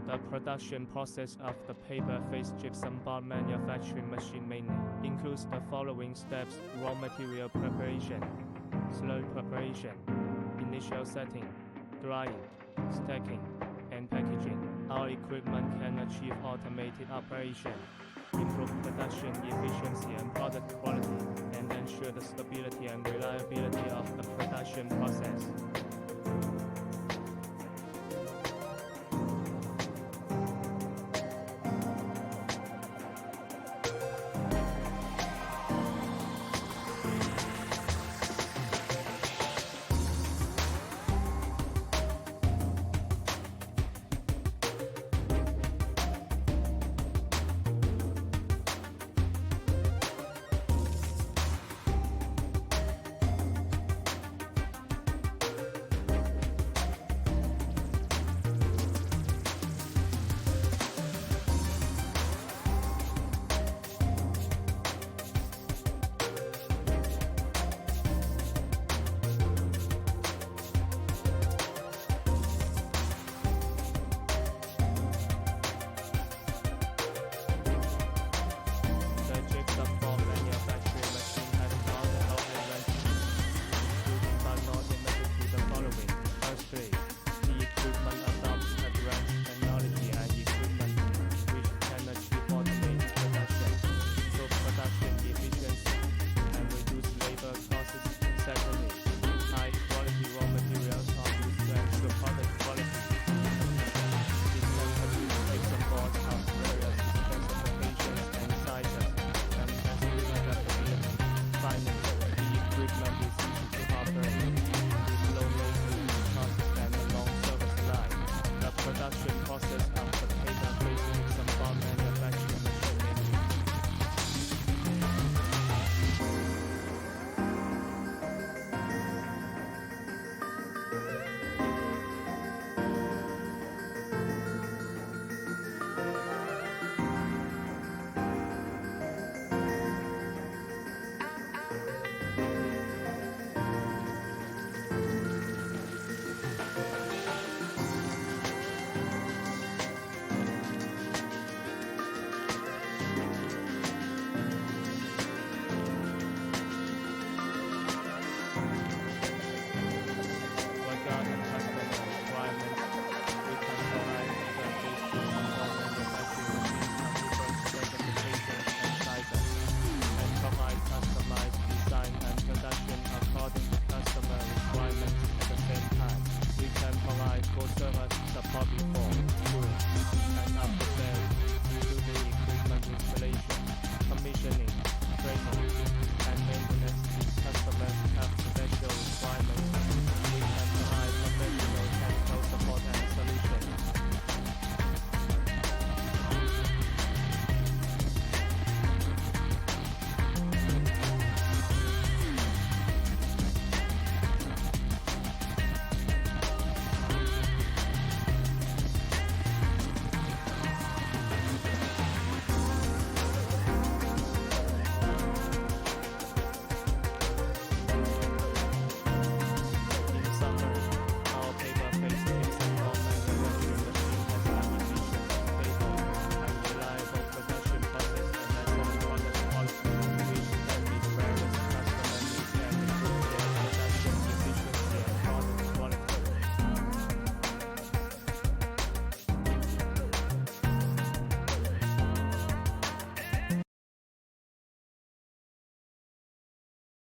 The production process of the paper face gypsum board manufacturing machine mainly includes the following steps: raw material preparation, slurry preparation, initial setting, drying, stacking, and packaging. Our equipment can achieve automated operation, improve production efficiency and product quality, and ensure the stability and reliability of the production process. Production process of the paper-based gypsum board manufacturing machine mainly. Training and maintenance, customers have special requirements